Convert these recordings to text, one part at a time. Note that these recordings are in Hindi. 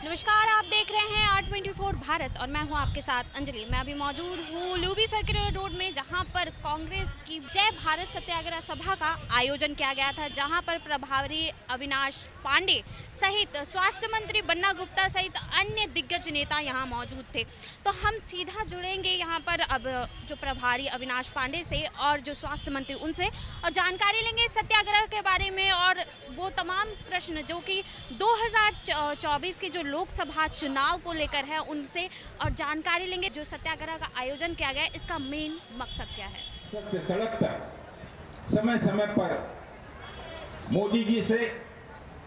नमस्कार, आप देख रहे हैं R24 भारत और मैं हूं आपके साथ अंजलि। मैं अभी मौजूद हूं लुबी सर्कुलर रोड में, जहां पर कांग्रेस की जय भारत सत्याग्रह सभा का आयोजन किया गया था, जहां पर प्रभारी अविनाश पांडे सहित स्वास्थ्य मंत्री बन्ना गुप्ता सहित अन्य दिग्गज नेता यहां मौजूद थे। तो हम सीधा जुड़ेंगे यहां पर अब जो प्रभारी अविनाश पांडे से और जो स्वास्थ्य मंत्री उनसे, और जानकारी लेंगे सत्याग्रह के बारे में और वो तमाम प्रश्न जो कि 2024 के जो लोकसभा चुनाव को लेकर है उनसे, और जानकारी लेंगे जो सत्याग्रह का आयोजन किया गया है इसका मेन मकसद क्या है। सबसे सड़क तक समय समय पर मोदी जी से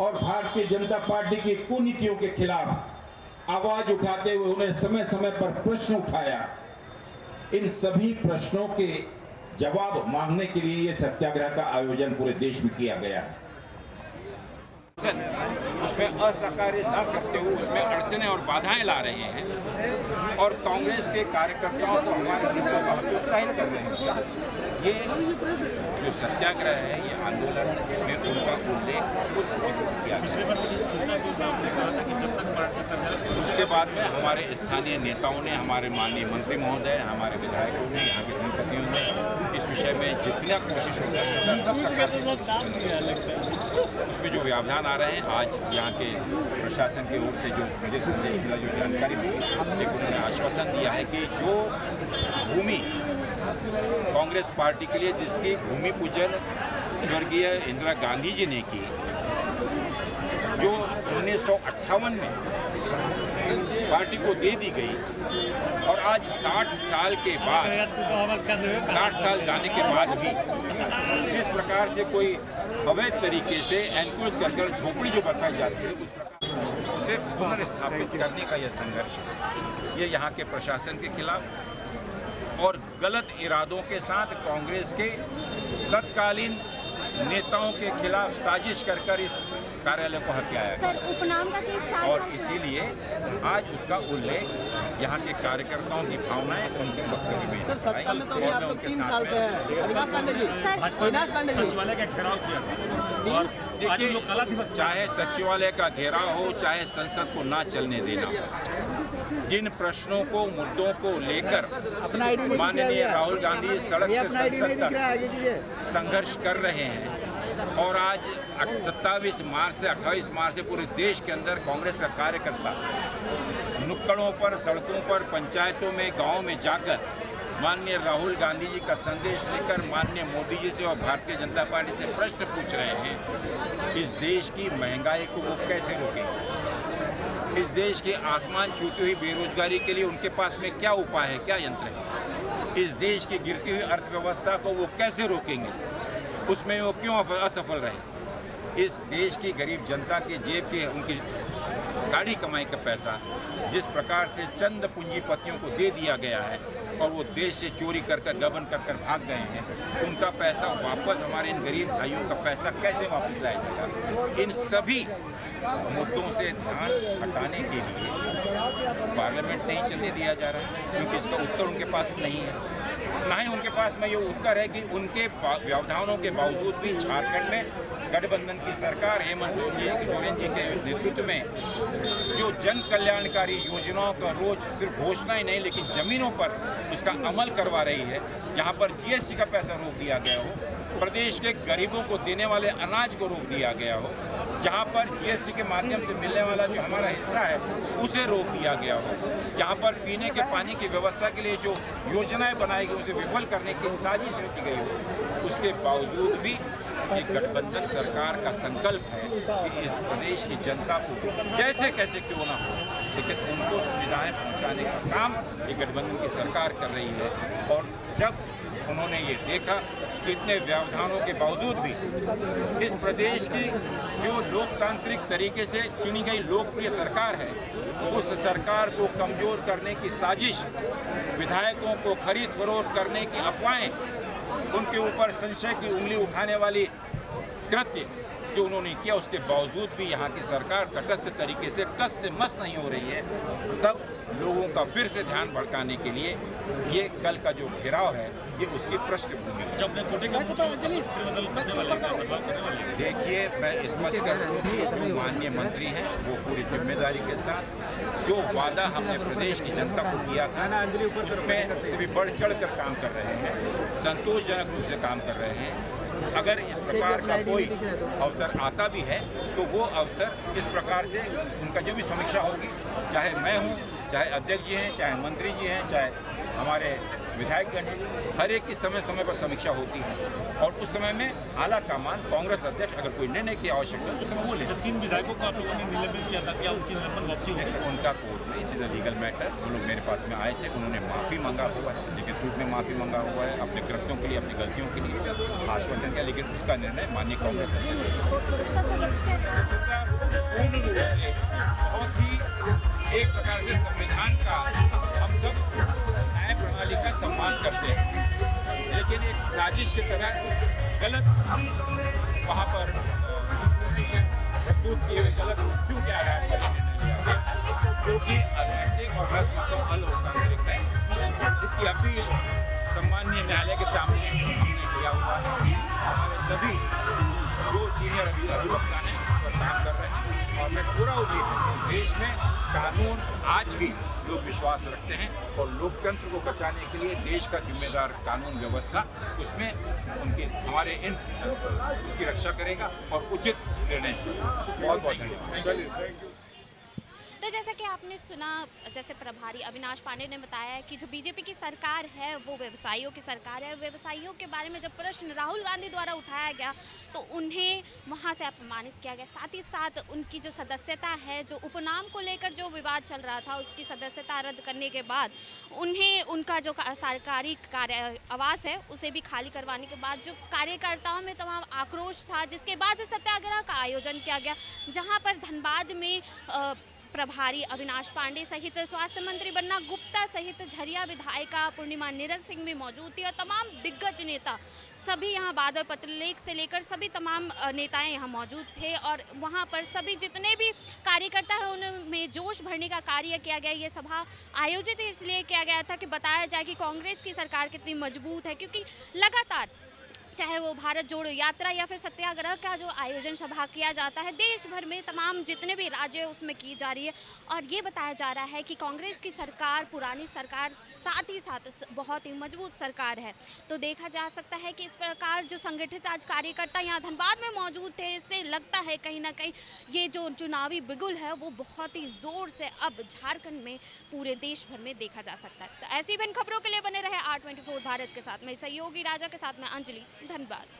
और भारतीय जनता पार्टी की कुनीतियों के खिलाफ आवाज उठाते हुए उन्हें समय समय पर प्रश्न उठाया। इन सभी प्रश्नों के जवाब मांगने के लिए ये सत्याग्रह का आयोजन पूरे देश में किया गया है। उसमें असहकार्य न करते हुए उसमें अड़चने और बाधाएं ला रहे हैं और कांग्रेस के कार्यकर्ताओं को हमारे मित्रों को प्रोत्साहित कर रहे हैं। ये जो सत्याग्रह है, ये आंदोलन में उनका उल्लेख उस वक्त किया उसके बाद में हमारे स्थानीय नेताओं ने, हमारे माननीय मंत्री महोदय, हमारे विधायकों ने, यहाँ के जनप्रतिनिधियों ने इस विषय में जितना कोशिश होता है सब उसमें जो व्यवधान आ रहे हैं, आज यहाँ के प्रशासन की ओर से जो मुझे संदेश मिला, जो जानकारी मिली, लेकिन उन्होंने आश्वासन दिया है कि जो भूमि कांग्रेस पार्टी के लिए जिसकी भूमि पूजन स्वर्गीय इंदिरा गांधी जी ने की, जो 1958 में पार्टी को दे दी गई और आज 60 साल के बाद 60 साल जाने के बाद भी जिस प्रकार से कोई अवैध तरीके से एनक्रोच कर झोपड़ी जो बताई जाती है उस प्रकार उसे पुनर्स्थापित करने का यह संघर्ष है। ये यहाँ के प्रशासन के खिलाफ और गलत इरादों के साथ कांग्रेस के तत्कालीन नेताओं के खिलाफ साजिश कर इस कार्यालय को हत्याया गया। सर, उपनाम का केस 4 और इसीलिए आज उसका उल्लेख यहाँ के कार्यकर्ताओं की भावनाएं उनके वक्तव्य में। सर, सत्ता में तो अभी आप लोग 3 साल से हैं। अविनाश पांडे जी, सचिवालय का घेराव किया और देखिए, चाहे सचिवालय का घेराव हो, चाहे संसद को ना चलने देना, जिन प्रश्नों को, मुद्दों को लेकर माननीय राहुल गांधी सड़क से संसद तक संघर्ष कर रहे हैं और आज 27 मार्च से 28 मार्च से पूरे देश के अंदर कांग्रेस का कार्यकर्ता नुक्कड़ों पर, सड़कों पर, पंचायतों में, गांवों में जाकर माननीय राहुल गांधी जी का संदेश लेकर माननीय मोदी जी से और भारतीय जनता पार्टी से प्रश्न पूछ रहे हैं। इस देश की महंगाई को वो कैसे रोकेंगे? इस देश के आसमान छूती हुई बेरोजगारी के लिए उनके पास में क्या उपाय है, क्या यंत्र है? इस देश की गिरती हुई अर्थव्यवस्था को वो कैसे रोकेंगे? उसमें वो क्यों असफल रहे? इस देश की गरीब जनता के जेब के, उनकी गाड़ी कमाई का पैसा जिस प्रकार से चंद पूंजीपतियों को दे दिया गया है और वो देश से चोरी कर गबन कर भाग गए हैं, उनका पैसा वापस, हमारे इन गरीब भाइयों का पैसा कैसे वापस लाया जाएगा? इन सभी मुद्दों से ध्यान हटाने के लिए पार्लियामेंट नहीं चलने दिया जा रहा है, क्योंकि इसका उत्तर उनके पास नहीं है। ना ही उनके पास में ये उत्तर है कि उनके व्यवधानों के बावजूद भी झारखंड में गठबंधन की सरकार हेमंत सोरेन जी के नेतृत्व में जो जन कल्याणकारी योजनाओं का रोज सिर्फ घोषणा ही नहीं लेकिन जमीनों पर उसका अमल करवा रही है, जहां पर जीएसटी का पैसा रोक दिया गया हो, प्रदेश के गरीबों को देने वाले अनाज को रोक दिया गया हो, जहां पर जीएसटी के माध्यम से मिलने वाला जो हमारा हिस्सा है उसे रोक दिया गया हो, जहां पर पीने के पानी की व्यवस्था के लिए जो योजनाएं बनाई गई उसे विफल करने की साजिश की गई हो, उसके बावजूद भी एक गठबंधन सरकार का संकल्प है कि इस प्रदेश की जनता को जैसे कैसे क्यों ना हो, लेकिन उनको सुविधाएं पहुंचाने का काम ये गठबंधन की सरकार कर रही है। और जब उन्होंने ये देखा कि इतने व्यवधानों के बावजूद भी इस प्रदेश की जो लोकतांत्रिक तरीके से चुनी गई लोकप्रिय सरकार है, उस सरकार को कमजोर करने की साजिश, विधायकों को खरीद फरोख्त करने की अफवाहें, उनके ऊपर संशय की उंगली उठाने वाली कृत्य जो उन्होंने किया, उसके बावजूद भी यहाँ की सरकार तटस्थ तरीके से टस से मस नहीं हो रही है, तब लोगों का फिर से ध्यान भड़काने के लिए ये कल का जो घेराव है ये उसकी पृष्ठभूमि है। देखिए, मैं स्पष्ट कर दूं कि जो माननीय मंत्री हैं वो पूरी जिम्मेदारी के साथ जो वादा हमने प्रदेश की जनता को किया था उसमें उससे भी बढ़ चढ़ कर काम कर रहे हैं, संतोषजनक रूप से काम कर रहे हैं। अगर इस प्रकार का कोई अवसर आता भी है तो वो अवसर इस प्रकार से उनका जो भी समीक्षा होगी, चाहे मैं हूँ, चाहे अध्यक्ष जी हैं, चाहे मंत्री जी हैं, चाहे हमारे विधायकगण हैं, हर एक की समय समय पर समीक्षा होती है और उस समय में आला कमान कांग्रेस अध्यक्ष अगर कोई निर्णय की आवश्यकता है तो उस समय वो ले। 3 विधायकों को आप लोगों ने निलंबित किया था, क्या उनकी निलंबन वापसी होगी? उनका कोर्ट में it is a legal matter. वो लोग मेरे पास में आए थे, उन्होंने माफ़ी मांगा हुआ है, लिखित रूप में माफ़ी मांगा हुआ है अपने कृत्यों के लिए, अपनी गलतियों के लिए आश्वासन किया, लेकिन उसका निर्णय माननीय कांग्रेस अध्यक्ष पूर्ण रूप से बहुत ही एक प्रकार से संविधान का हम सब न्याय प्रणाली का सम्मान करते हैं, लेकिन एक साजिश की तरह गलत वहाँ पर प्रस्तुत किए हुए गलत क्यों के आधार पर निर्णय लिया गया, जो कि अनैतिक और रस्म अलोकतांत्रिक है। इसकी अपील सम्माननीय न्यायालय के सामने हमने किया हुआ है। हमारे सभी जो सीनियर अधिवक्ता हैं इस पर काम कर रहे हैं और मैं पूरा उम्मीद है कि देश में कानून आज भी लोग विश्वास रखते हैं और लोकतंत्र को बचाने के लिए देश का जिम्मेदार कानून व्यवस्था उसमें उनकी हमारे उसकी रक्षा करेगा और उचित निर्णय बहुत बहुत धन्यवाद। तो जैसा कि आपने सुना, जैसे प्रभारी अविनाश पांडे ने बताया है कि जो बीजेपी की सरकार है वो व्यवसायियों की सरकार है। व्यवसायियों के बारे में जब प्रश्न राहुल गांधी द्वारा उठाया गया तो उन्हें वहां से अपमानित किया गया। साथ ही साथ उनकी जो सदस्यता है, जो उपनाम को लेकर जो विवाद चल रहा था, उसकी सदस्यता रद्द करने के बाद उन्हें उनका जो सरकारी कार्य आवास है उसे भी खाली करवाने के बाद जो कार्यकर्ताओं में तमाम आक्रोश था, जिसके बाद सत्याग्रह का आयोजन किया गया, जहाँ पर धनबाद में प्रभारी अविनाश पांडे सहित स्वास्थ्य मंत्री बन्ना गुप्ता सहित झरिया विधायिका पूर्णिमा नीरज सिंह भी मौजूद थी और तमाम दिग्गज नेता सभी यहाँ बादल पत्रलेख से लेकर सभी तमाम नेताएं यहाँ मौजूद थे और वहाँ पर सभी जितने भी कार्यकर्ता हैं उनमें जोश भरने का कार्य किया गया। ये सभा आयोजित इसलिए किया गया था कि बताया जाए कि कांग्रेस की सरकार कितनी मजबूत है, क्योंकि लगातार चाहे वो भारत जोड़ो यात्रा या फिर सत्याग्रह का जो आयोजन सभा किया जाता है देश भर में तमाम जितने भी राज्य उसमें की जा रही है और ये बताया जा रहा है कि कांग्रेस की सरकार, पुरानी सरकार, साथ ही साथ बहुत ही मजबूत सरकार है। तो देखा जा सकता है कि इस प्रकार जो संगठित आज कार्यकर्ता यहाँ धनबाद में मौजूद थे, इससे लगता है कहीं ना कहीं ये जो चुनावी बिगुल है वो बहुत ही ज़ोर से अब झारखंड में पूरे देश भर में देखा जा सकता है। तो ऐसी भी खबरों के लिए बने रहे R24 भारत के साथ। मैं सहयोगी राजा के साथ में अंजलि, धन्यवाद।